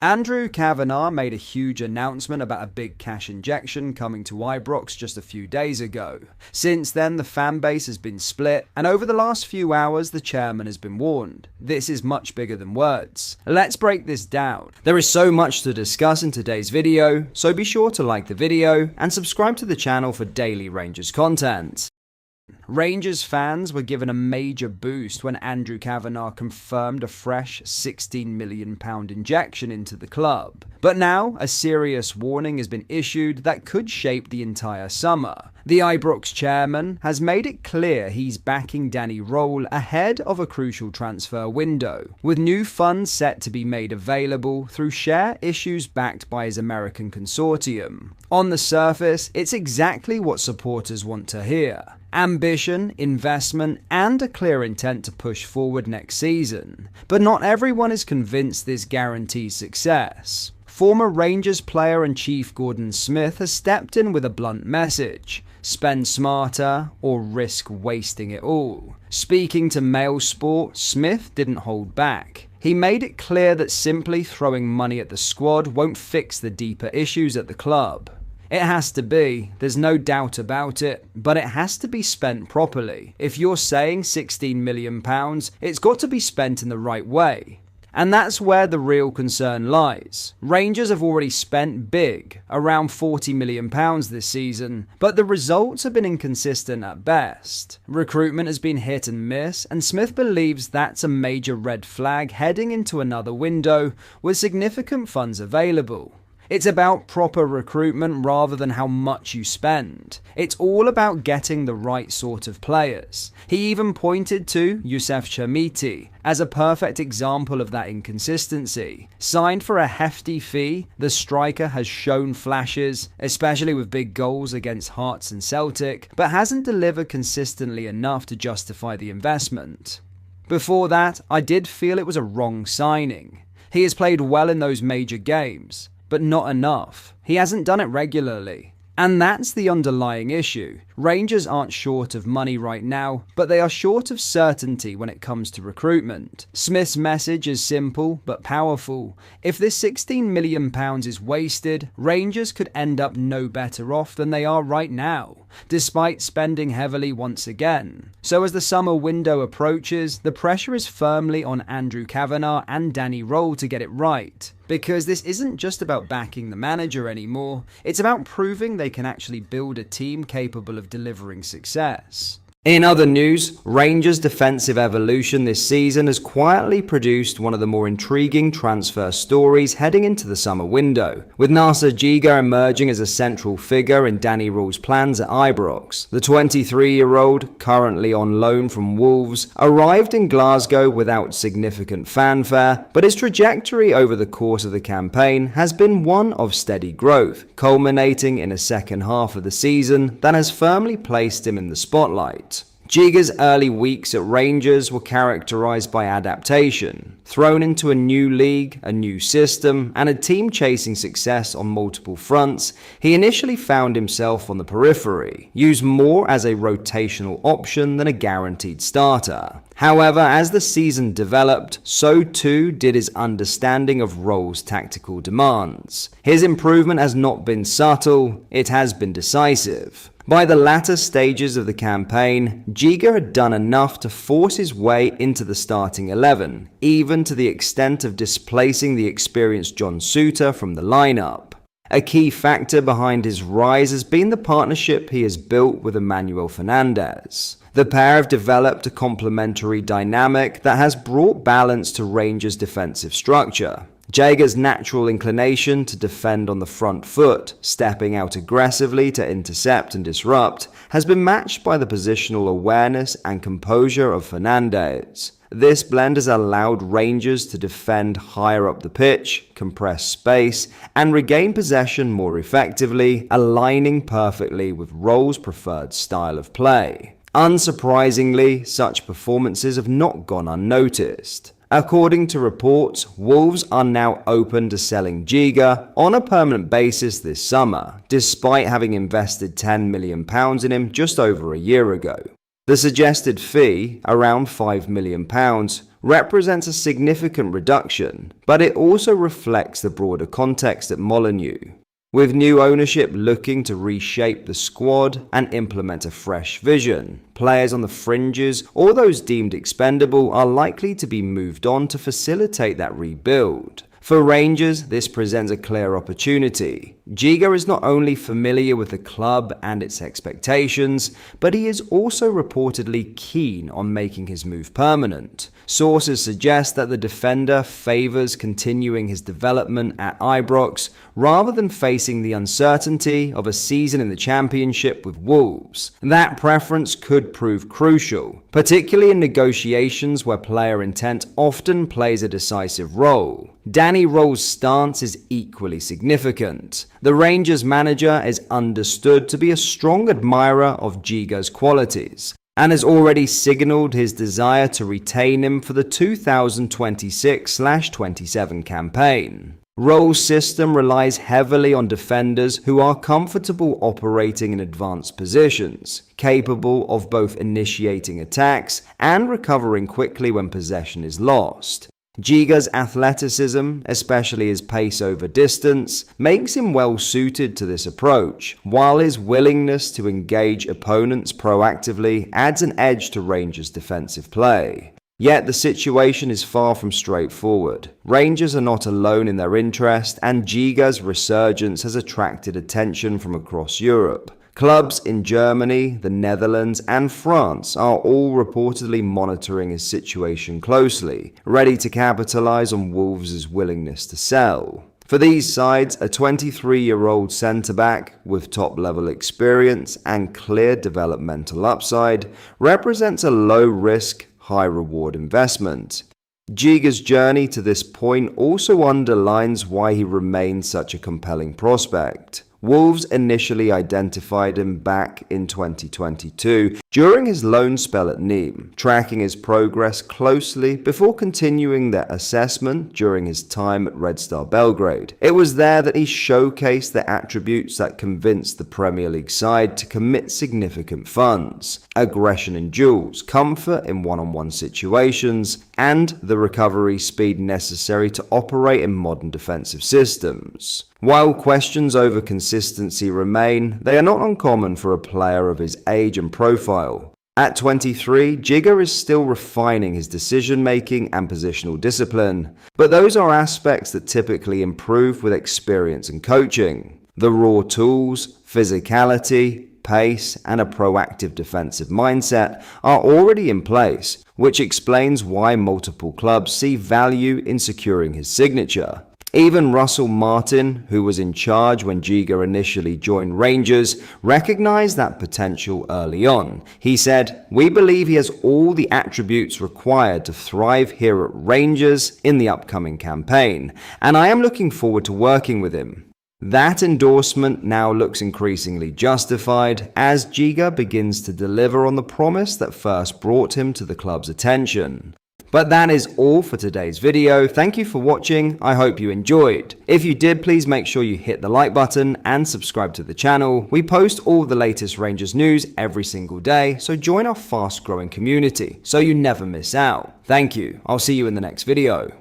Andrew Cavenagh made a huge announcement about a big cash injection coming to Ibrox just a few days ago. Since then, the fan base has been split, and over the last few hours, the chairman has been warned. This is much bigger than words. Let's break this down. There is so much to discuss in today's video, so be sure to like the video and subscribe to the channel for daily Rangers content. Rangers fans were given a major boost when Andrew Cavenagh confirmed a fresh £16 million injection into the club. But now, a serious warning has been issued that could shape the entire summer. The Ibrox chairman has made it clear he's backing Danny Röhl ahead of a crucial transfer window, with new funds set to be made available through share issues backed by his American consortium. On the surface, it's exactly what supporters want to hear. Ambition, investment, and a clear intent to push forward next season. But not everyone is convinced this guarantees success. Former Rangers player and chief Gordon Smith has stepped in with a blunt message: spend smarter or risk wasting it all. Speaking to Mail Sport, Smith didn't hold back. He made it clear that simply throwing money at the squad won't fix the deeper issues at the club. It has to be, there's no doubt about it, but it has to be spent properly. If you're saying £16 million, it's got to be spent in the right way. And that's where the real concern lies. Rangers have already spent big, around £40 million this season, but the results have been inconsistent at best. Recruitment has been hit and miss, and Smith believes that's a major red flag heading into another window with significant funds available. It's about proper recruitment rather than how much you spend. It's all about getting the right sort of players. He even pointed to Youssef Chermiti as a perfect example of that inconsistency. Signed for a hefty fee, the striker has shown flashes, especially with big goals against Hearts and Celtic, but hasn't delivered consistently enough to justify the investment. Before that, I did feel it was a wrong signing. He has played well in those major games, but not enough. He hasn't done it regularly. And that's the underlying issue. Rangers aren't short of money right now, but they are short of certainty when it comes to recruitment. Smith's message is simple but powerful. If this £16 million is wasted, Rangers could end up no better off than they are right now, despite spending heavily once again. So as the summer window approaches, the pressure is firmly on Andrew Cavenagh and Danny Röhl to get it right. Because this isn't just about backing the manager anymore, it's about proving they can actually build a team capable of delivering success. In other news, Rangers' defensive evolution this season has quietly produced one of the more intriguing transfer stories heading into the summer window, with Nacer Giger emerging as a central figure in Danny Röhl's plans at Ibrox. The 23-year-old, currently on loan from Wolves, arrived in Glasgow without significant fanfare, but his trajectory over the course of the campaign has been one of steady growth, culminating in a second half of the season that has firmly placed him in the spotlight. Giger's early weeks at Rangers were characterised by adaptation. Thrown into a new league, a new system, and a team chasing success on multiple fronts, he initially found himself on the periphery, used more as a rotational option than a guaranteed starter. However, as the season developed, so too did his understanding of Röhl's tactical demands. His improvement has not been subtle, it has been decisive. By the latter stages of the campaign, Giger had done enough to force his way into the starting 11, even to the extent of displacing the experienced John Souttar from the lineup. A key factor behind his rise has been the partnership he has built with Emmanuel Fernandez. The pair have developed a complementary dynamic that has brought balance to Rangers' defensive structure. Giger's natural inclination to defend on the front foot, stepping out aggressively to intercept and disrupt, has been matched by the positional awareness and composure of Fernandez. This blend has allowed Rangers to defend higher up the pitch, compress space, and regain possession more effectively, aligning perfectly with Röhl's preferred style of play. Unsurprisingly, such performances have not gone unnoticed. According to reports, Wolves are now open to selling Giger on a permanent basis this summer, despite having invested £10 million in him just over a year ago. The suggested fee, around £5 million, represents a significant reduction, but it also reflects the broader context at Molineux. With new ownership looking to reshape the squad and implement a fresh vision, players on the fringes or those deemed expendable are likely to be moved on to facilitate that rebuild. For Rangers, this presents a clear opportunity. Giga is not only familiar with the club and its expectations, but he is also reportedly keen on making his move permanent. Sources suggest that the defender favours continuing his development at Ibrox rather than facing the uncertainty of a season in the Championship with Wolves. That preference could prove crucial, particularly in negotiations where player intent often plays a decisive role. Danny Roll's stance is equally significant. The Rangers manager is understood to be a strong admirer of Giga's qualities, and has already signalled his desire to retain him for the 2026/27 campaign. Roll's system relies heavily on defenders who are comfortable operating in advanced positions, capable of both initiating attacks and recovering quickly when possession is lost. Giga's athleticism, especially his pace over distance, makes him well suited to this approach, while his willingness to engage opponents proactively adds an edge to Rangers' defensive play. Yet the situation is far from straightforward. Rangers are not alone in their interest, and Giga's resurgence has attracted attention from across Europe. Clubs in Germany, the Netherlands, and France are all reportedly monitoring his situation closely, ready to capitalise on Wolves' willingness to sell. For these sides, a 23-year-old centre-back with top-level experience and clear developmental upside represents a low-risk, high-reward investment. Giga's journey to this point also underlines why he remains such a compelling prospect. Wolves initially identified him back in 2022 during his loan spell at Nîmes, tracking his progress closely before continuing their assessment during his time at Red Star Belgrade. It was there that he showcased the attributes that convinced the Premier League side to commit significant funds: aggression in duels, comfort in one-on-one situations, and the recovery speed necessary to operate in modern defensive systems. While questions over consistency remain, they are not uncommon for a player of his age and profile. At 23, Giga is still refining his decision-making and positional discipline, but those are aspects that typically improve with experience and coaching. The raw tools, physicality, pace, and a proactive defensive mindset are already in place, which explains why multiple clubs see value in securing his signature. Even Russell Martin, who was in charge when Giga initially joined Rangers, recognized that potential early on. He said, "We believe he has all the attributes required to thrive here at Rangers in the upcoming campaign, and I am looking forward to working with him." That endorsement now looks increasingly justified as Giga begins to deliver on the promise that first brought him to the club's attention. But that is all for today's video. Thank you for watching. I hope you enjoyed. If you did, please make sure you hit the like button and subscribe to the channel. We post all the latest Rangers news every single day, so join our fast growing community so you never miss out. Thank you. I'll see you in the next video.